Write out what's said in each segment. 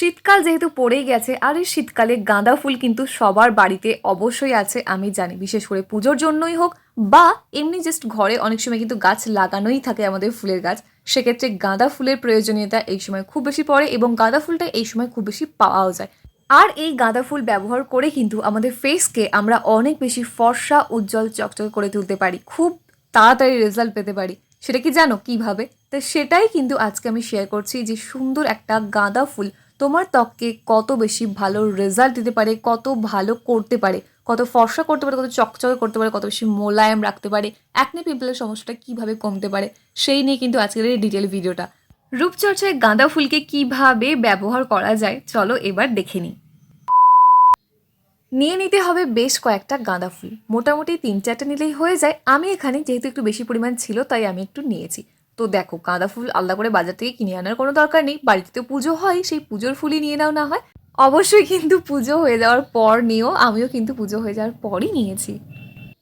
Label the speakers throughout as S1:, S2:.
S1: শীতকাল যেহেতু পড়েই গেছে আর এই শীতকালে গাঁদা ফুল কিন্তু সবার বাড়িতে অবশ্যই আছে আমি জানি, বিশেষ করে পুজোর জন্যই হোক বা এমনি জাস্ট ঘরে অনেক সময় কিন্তু গাছ লাগানোই থাকে আমাদের ফুলের গাছ। সেক্ষেত্রে গাঁদা ফুলের প্রয়োজনীয়তা এই সময় খুব বেশি পড়ে এবং গাঁদা ফুলটা এই সময় খুব বেশি পাওয়াও যায়। আর এই গাঁদা ফুল ব্যবহার করে কিন্তু আমাদের ফেসকে আমরা অনেক বেশি ফর্সা উজ্জ্বল চকচকে করে তুলতে পারি, খুব তাড়াতাড়ি রেজাল্ট পেতে পারি। সেটা কি জানো কিভাবে? তো সেটাই কিন্তু আজকে আমি শেয়ার করছি যে সুন্দর একটা গাঁদা ফুল তোমার ত্বককে কত বেশি ভালো রেজাল্ট দিতে পারে, কত ভালো করতে পারে, কত ফর্সা করতে পারে, কত চকচকে করতে পারে, কত বেশি মোলায়েম রাখতে পারে, অ্যাকনে পিম্পলের সমস্যাটা কিভাবে কমতে পারে, সেই নিয়ে কিন্তু আজকের এই ডিটেল ভিডিওটা। রূপচর্চায় গাঁদা ফুলকে কিভাবে ব্যবহার করা যায় চলো এবার দেখে নিই। নিয়ে নিতে হবে বেশ কয়েকটা গাঁদা ফুল, মোটামুটি 3-4টা নিলেই হয়ে যায়। আমি এখানে যেহেতু একটু বেশি পরিমাণ ছিল তাই আমি একটু নিয়েছি। তো দেখো, গাঁদা ফুল আলাদা করে বাজার থেকে কিনে আনার কোনো দরকার নেই, বাড়িতে তো পুজো হয়, সেই পুজোর ফুলই নিয়ে নাও না হয়। অবশ্যই কিন্তু পুজো হয়ে যাওয়ার পর নিও, আমিও কিন্তু পুজো হয়ে যাওয়ার পরই নিয়েছি।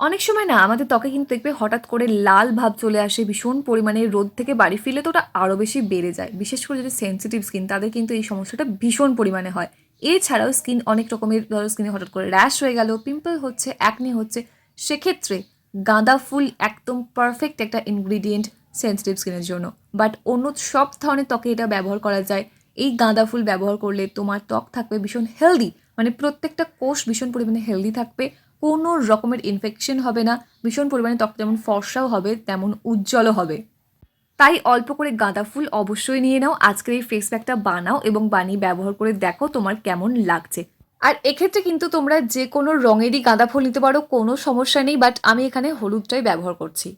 S1: অনেক সময় না আমাদের ত্বকে কিন্তু দেখবে হঠাৎ করে লাল ভাব চলে আসে, ভীষণ পরিমাণে রোদ থেকে বাড়ি ফিরলে তো ওটা আরও বেশি বেড়ে যায়। বিশেষ করে যদি সেন্সিটিভ স্কিন তাদের কিন্তু এই সমস্যাটা ভীষণ পরিমাণে হয়। এছাড়াও স্কিন অনেক রকমের, ধরো স্কিনে হঠাৎ করে র্যাশ হয়ে গেল, পিম্পল হচ্ছে, অ্যাকনে হচ্ছে, সেক্ষেত্রে গাঁদা ফুল একদম পারফেক্ট একটা ইনগ্রিডিয়েন্ট সেন্সিটিভ স্কিনের জন্য। বাট অন্য সব ধরনের ত্বকে এটা ব্যবহার করা যায়। এই গাঁদা ফুল ব্যবহার করলে তোমার ত্বক থাকবে ভীষণ হেলদি, মানে প্রত্যেকটা কোষ ভীষণ পরিমাণে হেলদি থাকবে, কোনো রকমের ইনফেকশন হবে না, ভীষণ পরিমাণে ত্বক যেমন ফর্সাও হবে তেমন উজ্জ্বলও হবে। তাই অল্প করে গাঁদা ফুল অবশ্যই নিয়ে নাও, আজকের এই ফেস প্যাকটা বানাও এবং বানিয়ে ব্যবহার করে দেখো তোমার কেমন লাগছে। আর এক্ষেত্রে কিন্তু তোমরা যে কোনো রঙেরই গাঁদা ফুল নিতে পারো, কোনো সমস্যা নেই, বাট আমি এখানে হলুদটাই ব্যবহার করছি।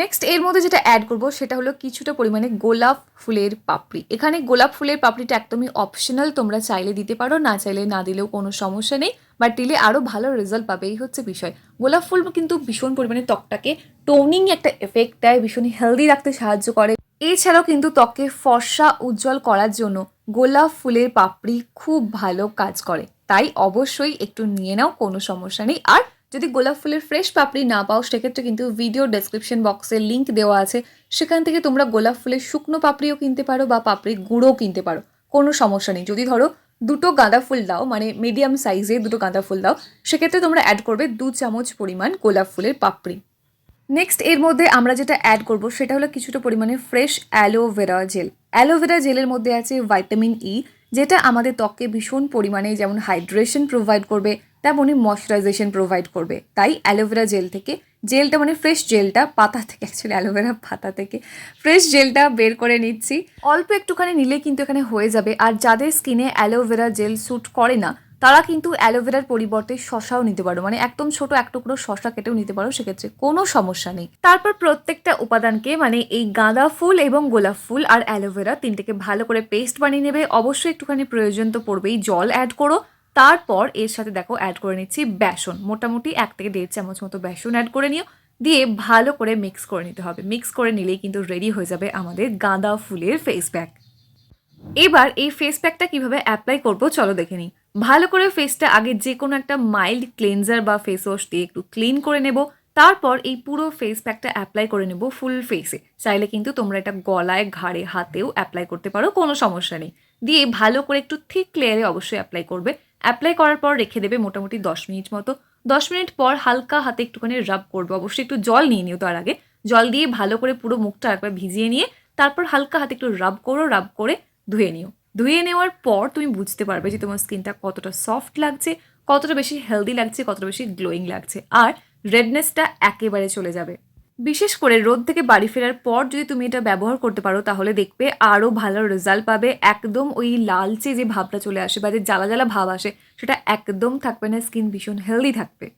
S1: নেক্সট এর মধ্যে যেটা অ্যাড করব সেটা হলো কিছুটা পরিমাণে গোলাপ ফুলের পাপড়ি। এখানে গোলাপ ফুলের পাপড়িটা একদমই অপশনাল, তোমরা চাইলে দিতে পারো, না চাইলে না দিলেও কোনো সমস্যা নেই, বাট দিলে আরও ভালো রেজাল্ট পাবে, এই হচ্ছে বিষয়। গোলাপ ফুল কিন্তু ভীষণ পরিমাণে ত্বকটাকে টোনিং একটা এফেক্ট দেয়, ভীষণ হেলদি রাখতে সাহায্য করে। এছাড়াও কিন্তু ত্বকে ফর্সা উজ্জ্বল করার জন্য গোলাপ ফুলের পাপড়ি খুব ভালো কাজ করে। তাই অবশ্যই একটু নিয়ে নাও, কোনো সমস্যা নেই। আর যদি গোলাপ ফুলের ফ্রেশ পাপড়ি না পাও সেক্ষেত্রে কিন্তু ভিডিও ডেসক্রিপশন বক্সে লিঙ্ক দেওয়া আছে, সেখান থেকে তোমরা গোলাপ ফুলের শুকনো পাপড়িও কিনতে পারো বা পাপড়ির গুঁড়োও কিনতে পারো, কোনো সমস্যা নেই। যদি ধরো দুটো গাঁদা ফুল দাও, মানে মিডিয়াম সাইজে দুটো গাঁদা ফুল দাও, সেক্ষেত্রে তোমরা অ্যাড করবে 2 চামচ পরিমাণ গোলাপ ফুলের পাপড়ি। নেক্সট এর মধ্যে আমরা যেটা অ্যাড করব সেটা হলো কিছুটা পরিমাণে ফ্রেশ অ্যালোভেরা জেল। অ্যালোভেরা জেলের মধ্যে আছে ভাইটামিন ই, যেটা আমাদের ত্বককে ভীষণ পরিমাণে যেমন হাইড্রেশন প্রোভাইড করবে তেমনই ময়শ্চারাইজেশন প্রোভাইড করবে। তাই অ্যালোভেরা জেল থেকে, জেলটা মানে ফ্রেশ জেলটা, পাতা থেকে, অ্যাকচুয়ালি অ্যালোভেরা পাতা থেকে ফ্রেশ জেলটা বের করে নিচ্ছি। অল্প একটুখানি নিলে কিন্তু এখানে হয়ে যাবে। আর যাদের স্কিনে অ্যালোভেরা জেল স্যুট করে না তারা কিন্তু অ্যালোভেরার পরিবর্তে শশাও নিতে পারো, মানে একদম ছোট এক টুকরো শশা কেটেও নিতে পারো, সেক্ষেত্রে কোনো সমস্যা নেই। তারপর প্রত্যেকটা উপাদানকে, মানে এই গাঁদা ফুল এবং গোলাপ ফুল আর অ্যালোভেরা তিনটেকে ভালো করে পেস্ট বানিয়ে নেবে। অবশ্যই একটুখানি প্রয়োজন তো পড়বেই, জল অ্যাড করো। তারপর এর সাথে দেখো অ্যাড করে নিচ্ছি বেসন, মোটামুটি 1 থেকে 1.5 চামচ মতো বেসন অ্যাড করে নিও, দিয়ে ভালো করে মিক্স করে নিতে হবে। মিক্স করে নিলেই কিন্তু রেডি হয়ে যাবে আমাদের গাঁদা ফুলের ফেস প্যাক। এবার এই ফেস প্যাকটা কীভাবে অ্যাপ্লাই করবো চলো দেখে নিই। ভালো করে ফেসটা আগে যে কোনো একটা মাইল্ড ক্লেনজার বা ফেস ওয়াশ দিয়ে একটু ক্লিন করে নেব। তারপর এই পুরো ফেস প্যাকটা অ্যাপ্লাই করে নেব ফুল ফেসে। চাইলে কিন্তু তোমরা এটা গলায়, ঘাড়ে, হাতেও অ্যাপ্লাই করতে পারো, কোনো সমস্যা নেই। দিয়ে ভালো করে একটু থিক লেয়ারে অবশ্যই অ্যাপ্লাই করবে। অ্যাপ্লাই করার পর রেখে দেবে মোটামুটি 10 মিনিট মতো। 10 মিনিট পর হালকা হাতে একটুখানি রাব করবে, অবশ্যই একটু জল নিয়ে নিও তার আগে। জল দিয়ে ভালো করে পুরো মুখটা একবার ভিজিয়ে নিয়ে তারপর হালকা হাতে একটু রাব করো, রাব করে ধুয়ে নিও। ধুয়ে নেওয়ার পর তুমি বুঝতে পারবে যে তোমার স্কিনটা কতটা সফট লাগছে, কতটা বেশি হেলদি লাগছে, কতটা বেশি গ্লোয়িং লাগছে, আর রেডনেসটা একেবারে চলে যাবে। বিশেষ করে রোদ থেকে বাড়ি ফেরার পর যদি তুমি এটা ব্যবহার করতে পারো তাহলে দেখবে আরও ভালো রেজাল্ট পাবে। একদম ওই লালচে যে ভাবটা চলে আসে বা যে জ্বালা জ্বালা ভাব আসে সেটা একদম থাকবে না, স্কিন ভীষণ হেলদি থাকবে।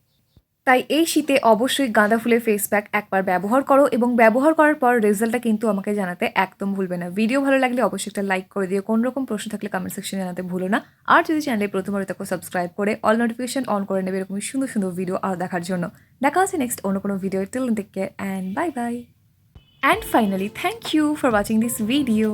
S1: তাই এই শীতে অবশ্যই গাঁদা ফুলের ফেস প্যাক একবার ব্যবহার করো এবং ব্যবহার করার পর রেজাল্টটা কিন্তু আমাকে জানাতে একদম ভুলবে না। ভিডিও ভালো লাগলে অবশ্যই একটা লাইক করে দিও, কোনো রকম প্রশ্ন থাকলে কমেন্ট সেকশনে জানাতে ভুলো না। আর যদি চ্যানেলে প্রথমবার তাকে সাবস্ক্রাইব করে অল নোটিফিকেশন অন করে নেবে এরকম সুন্দর সুন্দর ভিডিও আর দেখার জন্য। দেখা হচ্ছে নেক্সট অন্য কোনো video. Till then take care and bye bye. And finally thank you for watching this video.